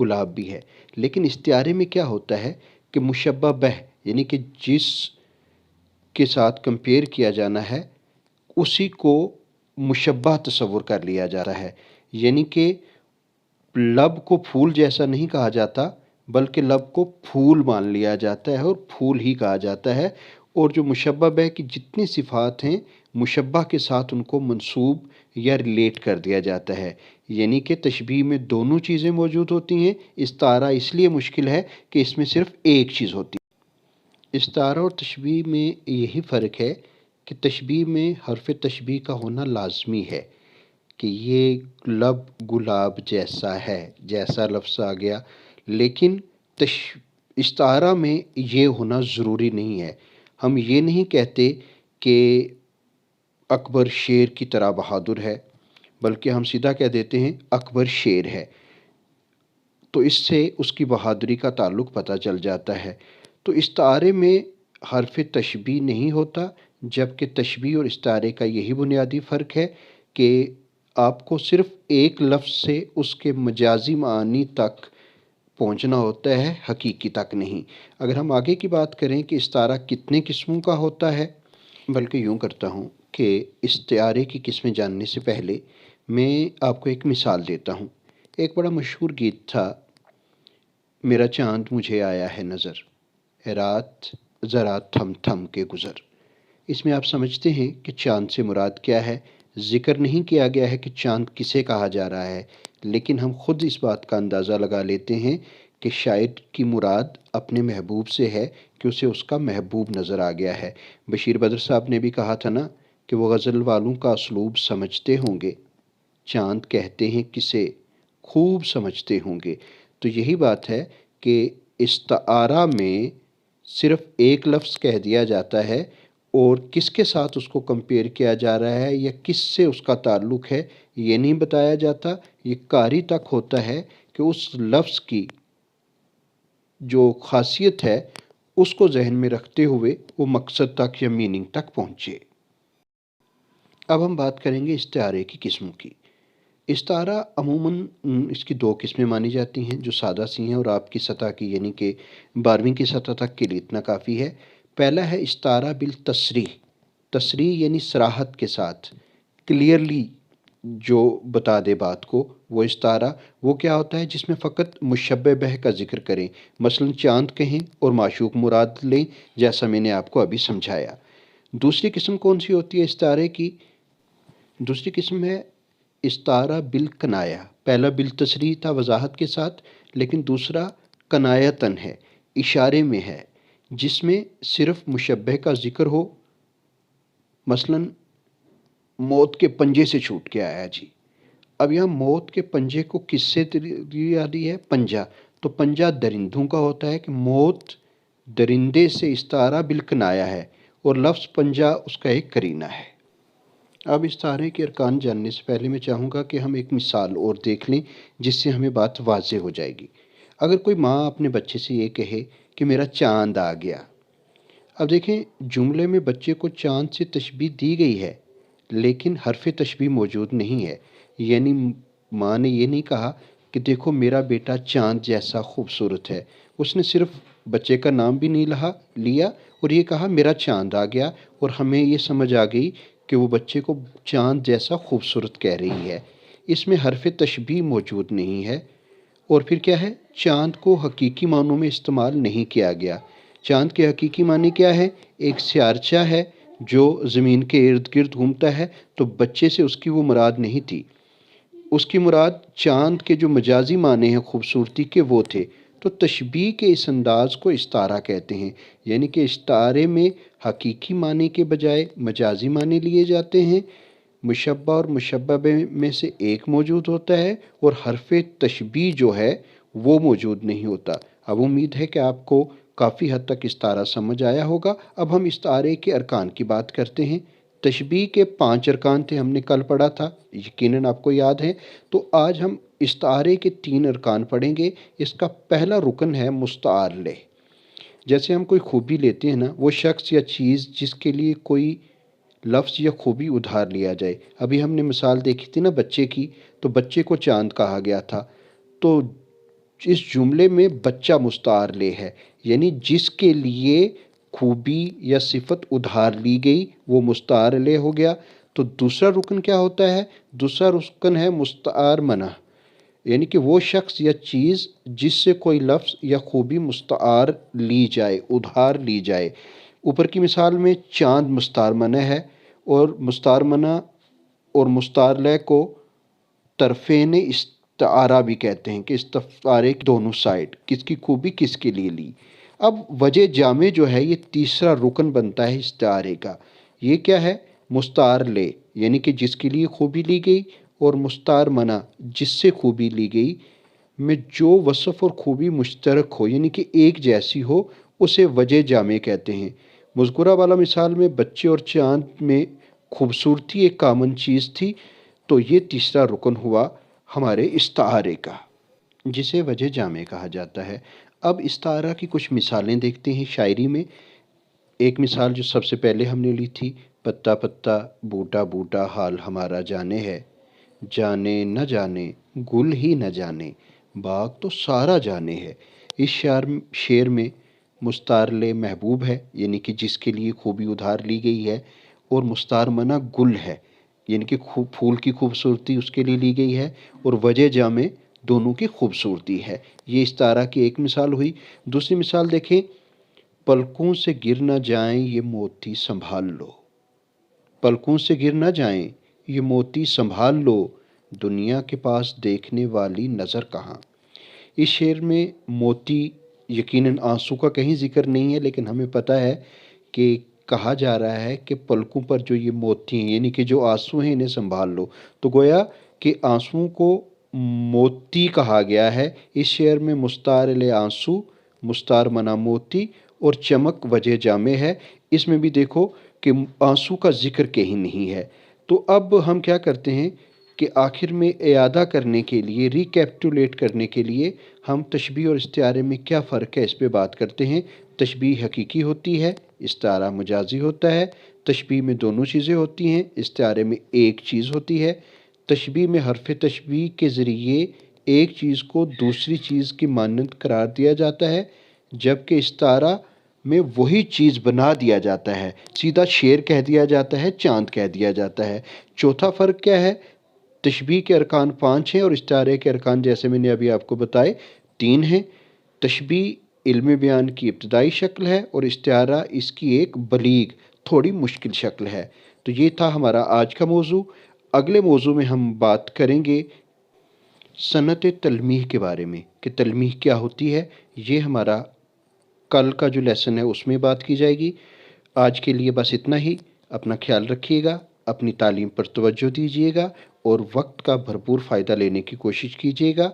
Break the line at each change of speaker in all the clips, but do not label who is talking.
گلاب بھی ہے، لیکن استعارے میں کیا ہوتا ہے کہ مشبہ بہ یعنی کہ جس کے ساتھ کمپیئر کیا جانا ہے اسی کو مشبہ تصور کر لیا جا رہا ہے، یعنی کہ لب کو پھول جیسا نہیں کہا جاتا بلکہ لب کو پھول مان لیا جاتا ہے اور پھول ہی کہا جاتا ہے، اور جو مشبہ بہ کی جتنی صفات ہیں مشبہ کے ساتھ ان کو منسوب یا ریلیٹ کر دیا جاتا ہے، یعنی کہ تشبیہ میں دونوں چیزیں موجود ہوتی ہیں، استعارہ اس لیے مشکل ہے کہ اس میں صرف ایک چیز ہوتی ہے۔ استعارہ اور تشبیہ میں یہی فرق ہے کہ تشبیہ میں حرف تشبیہ کا ہونا لازمی ہے کہ یہ لب گلاب جیسا ہے، جیسا لفظ آ گیا، لیکن استعارہ میں یہ ہونا ضروری نہیں ہے۔ ہم یہ نہیں کہتے کہ اکبر شیر کی طرح بہادر ہے، بلکہ ہم سیدھا کہہ دیتے ہیں اکبر شیر ہے، تو اس سے اس کی بہادری کا تعلق پتہ چل جاتا ہے۔ تو استعارے میں حرف تشبیہ نہیں ہوتا، جبکہ تشبیہ اور استعارے کا یہی بنیادی فرق ہے کہ آپ کو صرف ایک لفظ سے اس کے مجازی معانی تک پہنچنا ہوتا ہے، حقیقی تک نہیں۔ اگر ہم آگے کی بات کریں کہ استعارہ کتنے قسموں کا ہوتا ہے، بلکہ یوں کرتا ہوں کہ استعارے کی قسمیں جاننے سے پہلے میں آپ کو ایک مثال دیتا ہوں۔ ایک بڑا مشہور گیت تھا، میرا چاند مجھے آیا ہے نظر، اے رات ذرا تھم تھم کے گزر۔ اس میں آپ سمجھتے ہیں کہ چاند سے مراد کیا ہے۔ ذکر نہیں کیا گیا ہے کہ چاند کسے کہا جا رہا ہے، لیکن ہم خود اس بات کا اندازہ لگا لیتے ہیں کہ شاعر کی مراد اپنے محبوب سے ہے کہ اسے اس کا محبوب نظر آ گیا ہے۔ بشیر بدر صاحب نے بھی کہا تھا نا کہ وہ غزل والوں کا اسلوب سمجھتے ہوں گے، چاند کہتے ہیں کسے خوب سمجھتے ہوں گے۔ تو یہی بات ہے کہ استعارہ میں صرف ایک لفظ کہہ دیا جاتا ہے اور کس کے ساتھ اس کو کمپیئر کیا جا رہا ہے یا کس سے اس کا تعلق ہے یہ نہیں بتایا جاتا۔ یہ قاری تک ہوتا ہے کہ اس لفظ کی جو خاصیت ہے اس کو ذہن میں رکھتے ہوئے وہ مقصد تک یا میننگ تک پہنچے۔ اب ہم بات کریں گے استعارے کی قسموں کی۔ استعارہ عموماً اس کی دو قسمیں مانی جاتی ہیں جو سادہ سی ہیں اور آپ کی سطح کی یعنی کہ 12ویں کی سطح تک کے لیے اتنا کافی ہے۔ پہلا ہے استعارہ بالتصریح، تصریح یعنی صراحت کے ساتھ، کلیئرلی جو بتا دے بات کو، وہ استعارہ وہ کیا ہوتا ہے جس میں فقط مشبہ بہ کا ذکر کریں، مثلا چاند کہیں اور معشوق مراد لیں، جیسا میں نے آپ کو ابھی سمجھایا۔ دوسری قسم کون سی ہوتی ہے استعارے کی؟ دوسری قسم ہے استعارہ بالکنایہ۔ پہلا بالتصریح تھا وضاحت کے ساتھ، لیکن دوسرا کنایتن ہے، اشارے میں ہے، جس میں صرف مشبہ کا ذکر ہو، مثلا موت کے پنجے سے چھوٹ کے آیا جی۔ اب یہاں موت کے پنجے کو کس سے یادی ہے؟ پنجہ، تو پنجہ درندوں کا ہوتا ہے کہ موت درندے سے استعارہ بالکنایہ ہے اور لفظ پنجہ اس کا ایک قرینہ ہے۔ اب استعارے کے ارکان جاننے سے پہلے میں چاہوں گا کہ ہم ایک مثال اور دیکھ لیں جس سے ہمیں بات واضح ہو جائے گی۔ اگر کوئی ماں اپنے بچے سے یہ کہے کہ میرا چاند آ گیا، اب دیکھیں جملے میں بچے کو چاند سے تشبیہ دی گئی ہے لیکن حرف تشبیہ موجود نہیں ہے، یعنی ماں نے یہ نہیں کہا کہ دیکھو میرا بیٹا چاند جیسا خوبصورت ہے، اس نے صرف بچے کا نام بھی نہیں لیا اور یہ کہا میرا چاند آ گیا، اور ہمیں یہ سمجھ آ گئی کہ وہ بچے کو چاند جیسا خوبصورت کہہ رہی ہے۔ اس میں حرف تشبیہ موجود نہیں ہے، اور پھر کیا ہے، چاند کو حقیقی معنوں میں استعمال نہیں کیا گیا۔ چاند کے حقیقی معنی کیا ہے؟ ایک سیارچہ ہے جو زمین کے ارد گرد گھومتا ہے، تو بچے سے اس کی وہ مراد نہیں تھی، اس کی مراد چاند کے جو مجازی معنی ہیں خوبصورتی کے وہ تھے۔ تو تشبیہ کے اس انداز کو استعارہ کہتے ہیں، یعنی کہ استعارے میں حقیقی معنی کے بجائے مجازی معنی لیے جاتے ہیں، مشبہ اور مشبہ میں سے ایک موجود ہوتا ہے اور حرف تشبیہ جو ہے وہ موجود نہیں ہوتا۔ اب امید ہے کہ آپ کو کافی حد تک استعارہ سمجھ آیا ہوگا۔ اب ہم استعارے کے ارکان کی بات کرتے ہیں۔ تشبیہ کے 5 ارکان تھے، ہم نے کل پڑھا تھا، یقیناً آپ کو یاد ہے۔ تو آج ہم استعارے کے 3 ارکان پڑھیں گے۔ اس کا پہلا رکن ہے مستعار لہ۔ جیسے ہم کوئی خوبی لیتے ہیں نا، وہ شخص یا چیز جس کے لیے کوئی لفظ یا خوبی ادھار لیا جائے۔ ابھی ہم نے مثال دیکھی تھی نا بچے کی، تو بچے کو چاند کہا گیا تھا، تو اس جملے میں بچہ مستعار لے ہے، یعنی جس کے لیے خوبی یا صفت ادھار لی گئی وہ مستعار لے ہو گیا۔ تو دوسرا رکن کیا ہوتا ہے؟ دوسرا رکن ہے مستعار منع، یعنی کہ وہ شخص یا چیز جس سے کوئی لفظ یا خوبی مستعار لی جائے، ادھار لی جائے۔ اوپر کی مثال میں چاند مستعار منع ہے، اور مستعار منع اور مستعار لے کو طرفین استعارہ بھی کہتے ہیں، کہ استعارے کی دونوں سائڈ، کس کی خوبی کس کے لیے لی۔ اب وجہ جامع جو ہے یہ تیسرا رکن بنتا ہے استعارے کا۔ یہ کیا ہے؟ مستعار لے، یعنی کہ جس کے لیے خوبی لی گئی، اور مستعار منع جس سے خوبی لی گئی، میں جو وصف اور خوبی مشترک ہو، یعنی کہ ایک جیسی ہو، اسے وجہ جامع کہتے ہیں۔ مذکورہ والا مثال میں بچے اور چاند میں خوبصورتی ایک کامن چیز تھی، تو یہ تیسرا رکن ہوا ہمارے استعارے کا، جسے وجہ جامع کہا جاتا ہے۔ اب استعارہ کی کچھ مثالیں دیکھتے ہیں شاعری میں۔ ایک مثال جو سب سے پہلے ہم نے لی تھی، پتا پتا بوٹا بوٹا حال ہمارا جانے ہے، جانے نہ جانے گل ہی نہ جانے، باغ تو سارا جانے ہے۔ اس شعر میں مستعار لے محبوب ہے، یعنی کہ جس کے لیے خوبی ادھار لی گئی ہے، اور مستعار منع گل ہے، یعنی کہ پھول کی خوبصورتی اس کے لیے لی گئی ہے، اور وجہ جامع دونوں کی خوبصورتی ہے۔ یہ استعارہ کی ایک مثال ہوئی۔ دوسری مثال دیکھیں، پلکوں سے گر نہ جائیں یہ موتی سنبھال لو، پلکوں سے گر نہ جائیں یہ موتی سنبھال لو، دنیا کے پاس دیکھنے والی نظر کہاں۔ اس شعر میں موتی یقیناً آنسو کا کہیں ذکر نہیں ہے، لیکن ہمیں پتہ ہے کہ کہا جا رہا ہے کہ پلکوں پر جو یہ موتی ہیں، یعنی کہ جو آنسو ہیں، انہیں سنبھال لو۔ تو گویا کہ آنسوؤں کو موتی کہا گیا ہے۔ اس شعر میں مستعار لے آنسو، مستعار منع موتی، اور چمک وجہ جامع ہے۔ اس میں بھی دیکھو کہ آنسو کا ذکر کہیں نہیں ہے۔ تو اب ہم کیا کرتے ہیں کہ آخر میں اعادہ کرنے کے لیے، ریکیپٹولیٹ کرنے کے لیے، ہم تشبیہ اور استعارے میں کیا فرق ہے اس پہ بات کرتے ہیں۔ تشبیہ حقیقی ہوتی ہے، استعارہ مجازی ہوتا ہے۔ تشبیہ میں دونوں چیزیں ہوتی ہیں، استعارے میں ایک چیز ہوتی ہے۔ تشبیہ میں حرف تشبیہ کے ذریعے ایک چیز کو دوسری چیز کی مانند قرار دیا جاتا ہے، جبکہ استعارہ میں وہی چیز بنا دیا جاتا ہے، سیدھا شیر کہہ دیا جاتا ہے، چاند کہہ دیا جاتا ہے۔ چوتھا فرق کیا ہے؟ تشبیہ کے ارکان 5 ہیں، اور استعارے کے ارکان جیسے میں نے ابھی آپ کو بتائے 3 ہیں۔ تشبیہ علم بیان کی ابتدائی شکل ہے، اور استعارہ اس کی ایک بلیغ، تھوڑی مشکل شکل ہے۔ تو یہ تھا ہمارا آج کا موضوع۔ اگلے موضوع میں ہم بات کریں گے صنعت تلمیح کے بارے میں، کہ تلمیح کیا ہوتی ہے۔ یہ ہمارا کل کا جو لیسن ہے اس میں بات کی جائے گی۔ آج کے لیے بس اتنا ہی۔ اپنا خیال رکھیے گا، اپنی تعلیم پر توجہ دیجیے گا، اور وقت کا بھرپور فائدہ لینے کی کوشش کیجیے گا۔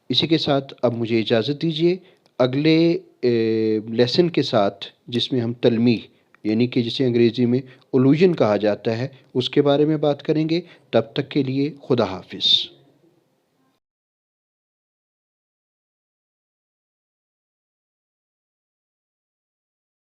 اسی کے ساتھ اب مجھے اجازت دیجیے، اگلے لیسن کے ساتھ جس میں ہم تلمیح، یعنی کہ جسے انگریزی میں الوژن کہا جاتا ہے، اس کے بارے میں بات کریں گے۔ تب تک کے لیے خدا حافظ۔